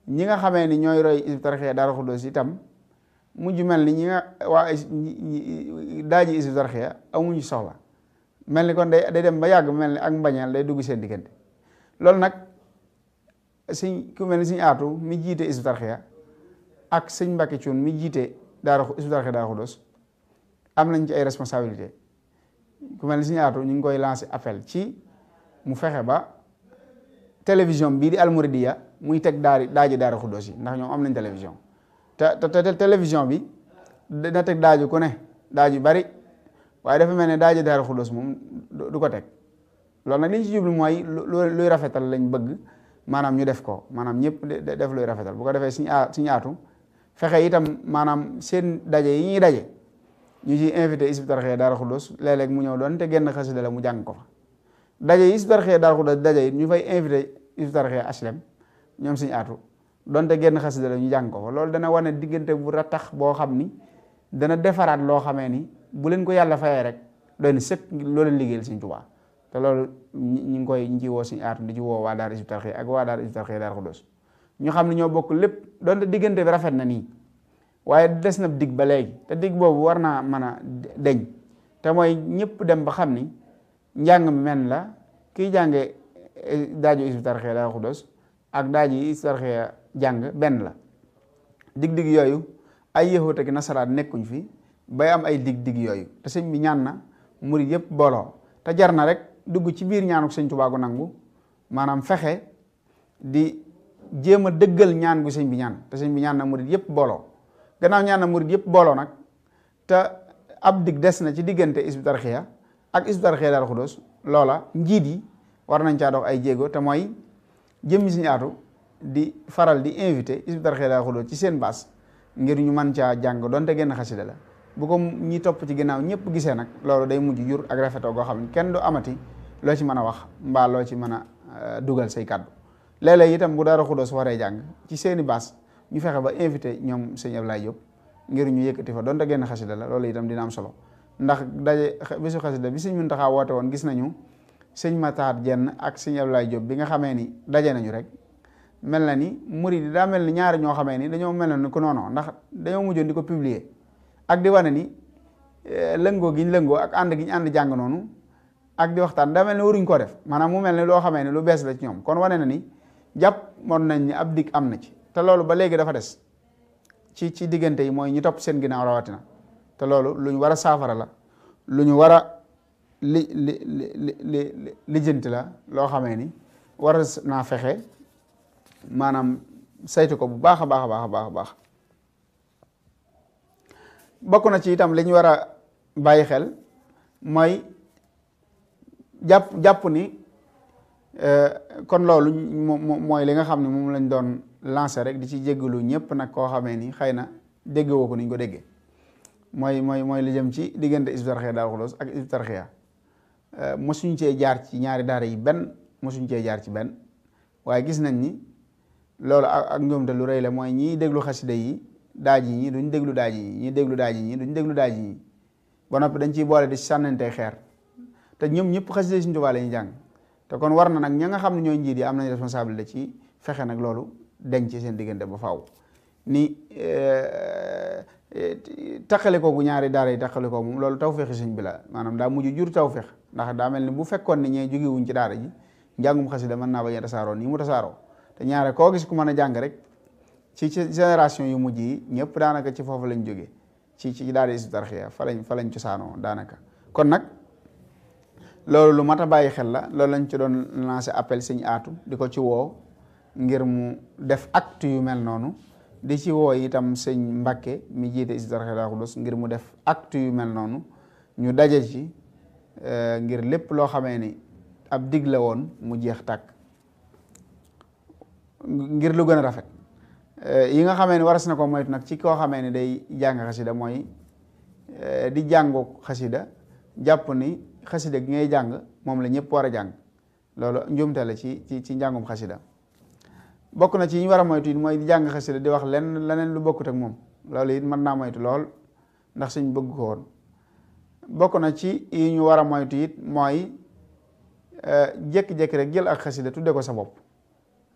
ñi nga xamee ni ñooy roy Hizbut Tarqiyyah Daaru Xudoos itam mujj mel ni ñi nga waa daaji Hizbut Tarqiyyah amuñu soxla mel ni kon day dem ba yàgg mel ni ak mbañeel day dugg seen diggante loolu nag ku mel ni sëñ aatu mi jiite Hizbut Tarqiyyah ak sëñ Mbàkke Cuun mi jiite Hizbut Tarqiyyah Daaru Xudoos am nañ ci ay responsabilité ku mel ni sëñ aatu ñu ngi koy lancé appel ci mu fexe ba télévision bii di Almouridiyyah muy teg daaji Daaru Xudoos yi ndax ñoom am nañ télévision te télévision bi dina teg daaju ku ne daaju bari waaye dafa mel ne daaji Daaru Xudoos moom du ko teg loolu nag li ñu ci jublu mooy luy rafetal lañ bëgg maanaam ñu def ko maanaam ñëpp def luy rafetal bu ko defee suñu aatu fexe itam maanaam seen daje yi ñuy daje ñu ci invité Hizbut Tarqiyyah Daaru Xudoos léeg-léeg mu ñëw doon te genn xasida la mu jàng ko fa daje yi Hizbut Tarqiyyah Daaru Xudoos daje it ñu fay invité Hizbut Tarqiyyah Aslem ñoom suñu aatu donte genn xasida la ñu jàng ko fa loolu dana wane diggante bu rattax boo xam ni dana defaraat loo xamee ni bu leen ko yàlla fayee rek doy na sëkk loo leen liggéeyal Sëñ Tuubaa te loolu ñu ciy woo suñu aatu di ci woo waa daara Hizbut Tarqiyyah ak waa daara Hizbut Tarqiyyah Daaru Xudoos ñu xam ne ñoo bokk lépp donte diggante bi rafet na nii waaye des na dig ba léegi te dig boobu war naa mën a deñ te mooy ñëpp dem ba xam ni njàng mi men la kiy jànge daaju Hizbut Tarqiyyah Daaru Xudoos ak daaji Hizbut Tarqiyyah jàng benn la dig yooyu ay yahuud ak nasaraan nekkuñ fi bay am ay dig yooyu te sëñ bi ñaan na murid yëpp booloo te jar na rek dugg ci biir ñaanuk sëñ Tuubaa gu nangu maanaam fexe di jéem a dëggal ñaan gu sëñ bi ñaan te sëñ bi ñaan na murid yëpp booloo gannaaw ñaan na murid yëpp booloo nag te ab dig des na ci diggante Hizbut Tarqiyyah ak Hizbut Tarqiyyah Daaru Xudoos loola njiit yi war nañ caa dox ay jéego te mooy jëmmi Sëñ Aatu di faral di invité Hizbut Tarqiyyah Daaru Xudoos ci seen baas ngir ñu mën caa jàng donte genn xasida la bu ko ñi topp ci ginnaaw ñëpp gisee nag loolu day mujj jur ak rafetoo goo xam ne kenn du amati loo ci mën a wax mbaa loo ci mën a dugal say kàddu léeg-léeg itam bu Daaru Xudoos waree jàng ci seeni baas ñu fexe ba invité ñoom sëñ Ablaye Diop ngir ñu yëkkati fa donte genn xasida la loolu itam dina am solo ndax daje bisu xasida bi sëñ Muntaxa woote woon gis nañu sëñ Matar Jenn ak sëñ Ablaye Diop bi nga xamee ni daje nañu rek mel na ni murid yi daa mel ni ñaari ñoo xamee ni dañoo mel ni ku noonu ndax dañoo mujjoon di ko publier ak di wane ni lëngoo gi ñu lëngoo ak ànd gi ñu ànd jàng noonu ak di waxtaan daa mel ni waruñ koo def maanaam mu mel ni loo xamee ni lu bees la ci ñoom kon wane na ni jàpp moon nañ ni ab dig am na ci te loolu ba léegi dafa des ci diggante yi mooy ñi topp seen ginnaaw rawatina te loolu lu ñu war a saafara la lu ñu war a lijjanti la loo xamee ni war naa fexe maanaam saytu ko bu baax a baax a baax a baax a baax bokk na ci itam li ñu war a bàyyi xel mooy jàpp ni kon loolu mooy li nga xam ne moom lañ doon lancé rek di ci jéggalu ñëpp nag koo xamee ni xëy na déggoo ko ni ñu ko déggee mooy li jëm ci diggante Hizbut Tarqiyyah Daaru Xudoos ak Hizbut Tarqiyyah mosuñ cee jaar ci ñaari daara yi benn mosuñ cee jaar ci benn waaye gis nañ ni loolu ak njuumte lu rëy la mooy ñiy déglu xasida yi daaj yi ñi duñ déglu daaj yi ñi déglu daaj yi ñi duñ déglu daaj yi ba noppi dañ ciy boole di sànnante xeer te ñoom ñëpp xasida yi Sëñ Tuubaa la ñuy jàng te kon war na nag ña nga xam ne ñooy njiit yi am nañ responsabilité ci fexe nag loolu denc ci seen diggante ba faaw ni taqale ko bu ñaari daara yi taqale ko moom loolu tawféexi sëñ bi la maanaam daa mujj jur tawféex ndax daa mel ni bu fekkoon ni ñee jógewuñ ci daara ji njàngum xasida mën naa bañ a tasaaroo nii mu tasaaroo te ñaare koo gis ku mën a jàng rek ci génération yu mujj yi ñëpp daanaka ci foofu lañ jógee ci daara Hizbut Tarqiyyah fa lañ cosaanoo daanaka kon nag loolu lu mat a bàyyi xel la loolu lañ ci doon lancé appel sëñ Aatu di ko ci woo ngir mu def acte yu mel noonu di ci woo itam sëñ Mbàkke mi jiite Hizbut Tarqiyyah Daaru Xudoos ngir mu def acte yu mel noonu ñu daje ci ngir lépp loo xamee ni ab dig la woon mu jeex tàkk ngir lu gën a rafet yi nga xamee ni waras na ko moytu nag ci koo xamee ni day jàng xasida mooy di jàngu xasida jàpp ni xasida gi ngay jàng moom la ñëpp war a jàng loolu njuumte la ci njàngum xasida bokk na ci yi ñu war a moytu it mooy di jàng xasida di wax leneen lu bokkut ak moom loolu it mën naa moytu lool ndax suñ bëgg ko woon bokk na ci yi ñu war a moytu it mooy jékki-jékki rek jël ak xasida tudde ko sa bopp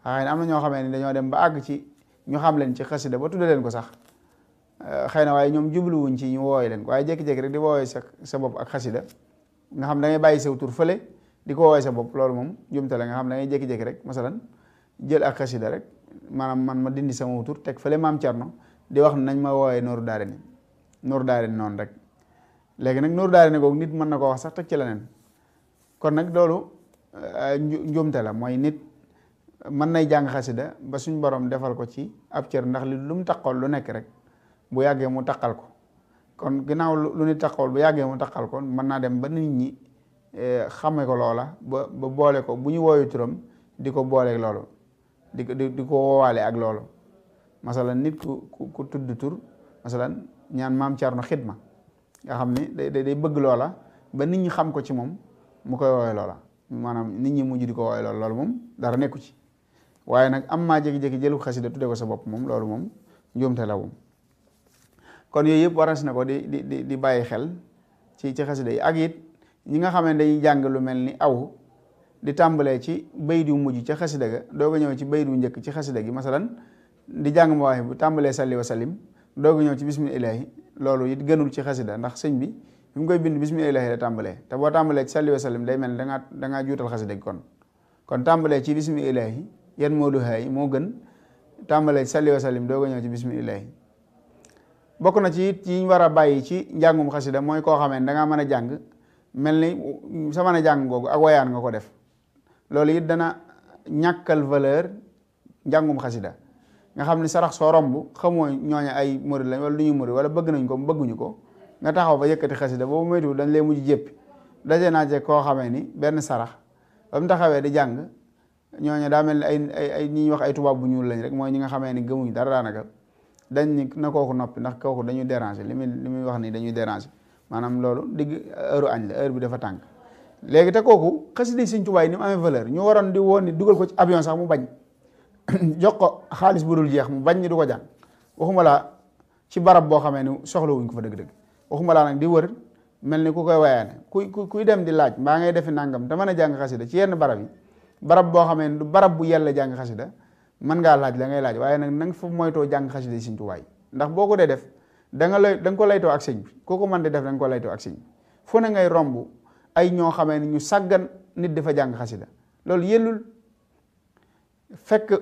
xëy na am na ñoo xamee ni dañoo dem ba àgg ci ñu xam leen ci xasida ba tudde leen ko sax xëy na waaye ñoom jubluwuñ ci ñu wooye leen ko waaye jékki-jékki rek di wooye sa bopp ak xasida nga xam da ngay bàyyi saw tur fële di ko wooye sa bopp loolu moom jumte la nga xam da ngay jékki-jékki rek masalan jël ak xasida rek maanaam man ma dindi sama tur teg fële maam Cerno di wax nañ ma wooyee Nooru Daarayni noonu rek léegi nag Nooru Daarayni googu nit mën na koo wax sax teg ci leneen kon nag loolu njuumte la mooy nit mën nay jàng xasida ba suñ borom defal ko ci ab cër ndax li lu mu taqool lu nekk rek bu yàggee mu taqal ko kon ginnaaw lu nit taqool bu yàggee mu taqal ko mën naa dem ba nit ñi xame ko loola ba boole ko bu ñu wooyu turam di ko booleeg loolu di ko woowaale ak loolu masalan nit ku tudd tur masalan ñaan maam Cerno xidma nga xam ni day bëgg loola ba nit ñi xam ko ci moom mu koy woowee loola maanaam nit ñi mujj di ko woowee loolu moom dara nekku ci waaye nag am maa jékki-jékki jëlu xasida tudde ko sa bopp moom loolu moom njuumte la moom kon yooyu yëpp waras na ko di bàyyi xel ci xasida yi ak it ñi nga xam ne dañuy jàng lu mel ni aw di tàmbalee ci bayit yu mujj ca xasida ga doog a ñëw ci bayit yu njëkk ci xasida gi masalan di jàng ma waaye bu tàmbalee salli wa salim doog a ñëw ci bismillahi loolu it gënul ci xasida ndax sëñ bi fi mu koy bind bismillahi la tàmbalee te boo tàmbalee ci salli wa salim day mel ni da ngaa juutal xasida gi kon tàmbalee ci bismillahi yan moo du haay moo gën tàmbalee ci salli wa salim doog a ñëw ci bismillahi bokk na ci it yi ñu war a bàyyi ci njàngum xasida mooy koo xamee ne dangaa mën a jàng mel ni sa mën a jàng googu ak wayaan nga ko def loolu it dana ñàkkal valeur njàngum xasida nga xam ni sarax soo romb xamoo ñooñu ay murid lañ wala du ñu murid wala bëgg nañ ko bëgguñu ko nga taxaw fa yëkkati xasida boobu moytu dañ lay mujj jéppi daje naa ci koo xamee ni benn sarax ba mu taxawee di jàng ñooñu daa mel ni ay ñi ñuy wax ay tubaab bu ñuul lañ rek mooy ñi nga xamee ni gëmuñ dara daanaka dañ ni na kooku noppi ndax kooku dañuy déranger li muy wax ni dañuy déranger maanaam loolu digg heure añ la heure bi dafa tànk léegi te kooku xasida Sëñ Tuubaa yi ni mu amee valeur ñu waroon di woon ni dugal ko ci avion sax mu bañ jox ko xaalis bu dul jeex mu bañ ni du ko jàng waxuma laa ci barab boo xamee ni soxla wuñ ko fa dëgg-dëgg waxuma laa nag di wër mel ni ku koy wayaane kuy dem di laaj mbaa ngay defi nangam te mën a jàng xasida ci yenn barab yi barab boo xamee ni du barab bu yella jàng xasida mën ngaa laaj la ngay laaj waaye nag na nga fa moytoo jàng xasida yi Sëñ Tuubaa yi ndax boo ko dee def da nga ko laytoo ak sëñ bi koo ko mën di def da nga ko laytoo ak sëñ bi fu ne ngay romb ay ñoo xamee ni ñu sàggan nit dafa jàng xasida loolu yellul fekk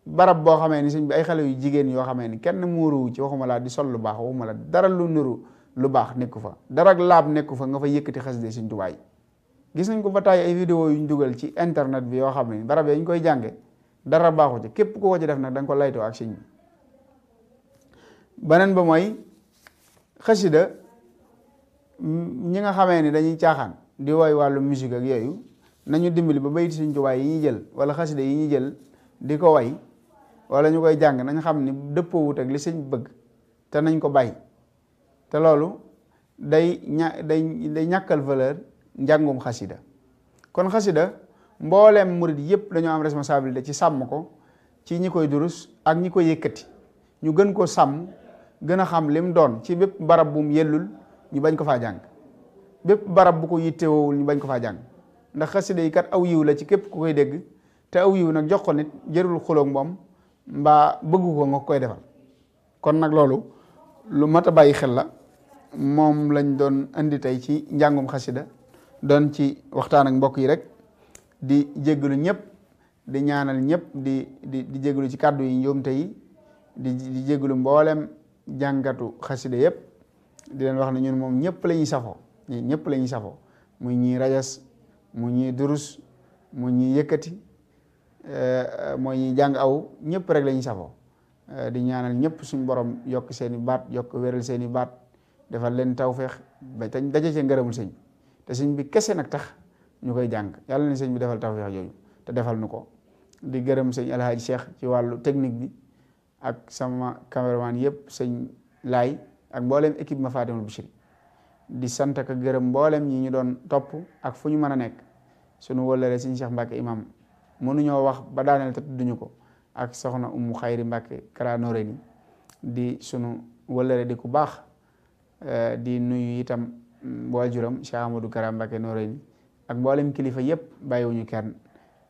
barab boo xamee ni sëñ bi ay xale yu jigéen yoo xamee ni kenn muuruwu ci waxuma laa di sol lu baax waxuma la dara lu nuru lu baax nekku fa dara laab nekku fa nga fa yëkkati xasida Sëñ Tuubaa yi gis nañ ko ba tàyyi ay vidéo yuñ dugal ci internet bi yoo xam ne barab yi ñu koy jànge dara baaxu ci képp ku ko ci def nag da nga ko laytoo ak sëñ bi beneen ba mooy xasida ñi nga xamee ni dañuy caaxaan di woy wàllu musique ak yooyu nañu dimbali ba bayit Sëñ Tuubaa yi ñuy jël wala xasida yi ñuy jël di ko way wala ñu koy jàng nañ xam ni dëppoowut ak li sëñ bëgg te nañ ko bàyyi te loolu day ñàkkal valeur njàngum xasida kon xasida mbooleem murid yëpp dañoo am responsabilité ci sàmm ko ci ñi koy durus ak ñi koy yëkkati ñu gën ko sàmm gën a xam lim doon ci bépp barab bu mu yellul ñu bañ ko faa jàng bépp barab bu ko yittewoowul ñu bañ ko faa jàng ndax xasida yi kat aw yiw la ci képp ku koy dégg te aw yiw nag jox ko nit jërul xuloog moom mbaa bëggu ko nga koy defal kon nag loolu lu mat a bàyyi xel la moom lañ doon indi tey ci njàngum xasida doon ci waxtaan ak mbokk yi rek di jéggalu ñëpp di ñaanal ñëpp di jéggalu ci kàddu yi njuumte yi di jéggalu mboolem jàngatu xasida yëpp di leen wax ne ñun moom ñëpp la ñuy safoo ñëpp la ñuy safoo muy ñuy rajas mu ñuy durus mu ñuy yëkkati mooy ñuy jàng aw ñëpp rek la ñuy safoo di ñaanal ñëpp suñ borom yokk seen i baat yokk wéral seen i baat defal leen tawféex ba tañ daje ci ngërëmul sëñ te sëñ bi kese nag tax ñu koy jàng yàlla na sëñ bi defal tawféex yooyu te defal nu ko di gërëm sëñ Alhaaji Cheikh ci wàllu technique bi ak sama caméraman yëpp sëñ Laay ak mboolem équipe Mafatihul Bichri di sant ak gërëm mboolem ñi ñu doon topp ak fu ñu mën a nekk sunu wëllëre sëñ Cheikh Mbacke imam mënuñoo wax ba daaneel te tudduñu ko ak soxna Umu Xayri Mbacke Kara Noreyni di sunu wëllëre di ku baax di nuyu itam waajuram Cheikh Amadou Kara Mbacke Noreyni ak mboolem kilifa yëpp bàyyiwuñu kenn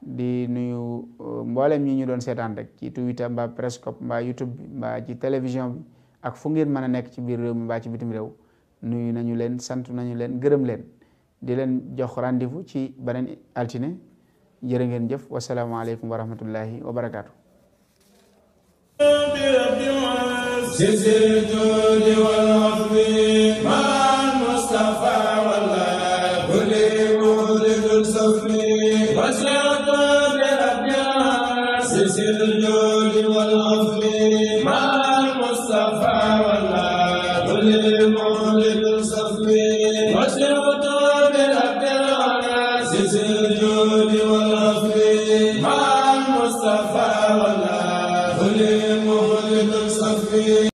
di nuyu mboolem ñi ñu doon seetaan rek ci Twitter mbaa Periscope mbaa YouTube bi mbaa ci télévision bi ak fu ngeen mën a nekk ci biir réew mi mbaa ci bitim réew nuyu nañu leen sant nañu leen gërëm leen di leen jox rendez-vous ci beneen altine jërë ngeen jëf wasalaamaaleykum wa rahmatullahi wa barakaatu. مع المصطفى والله كل مخلد صفي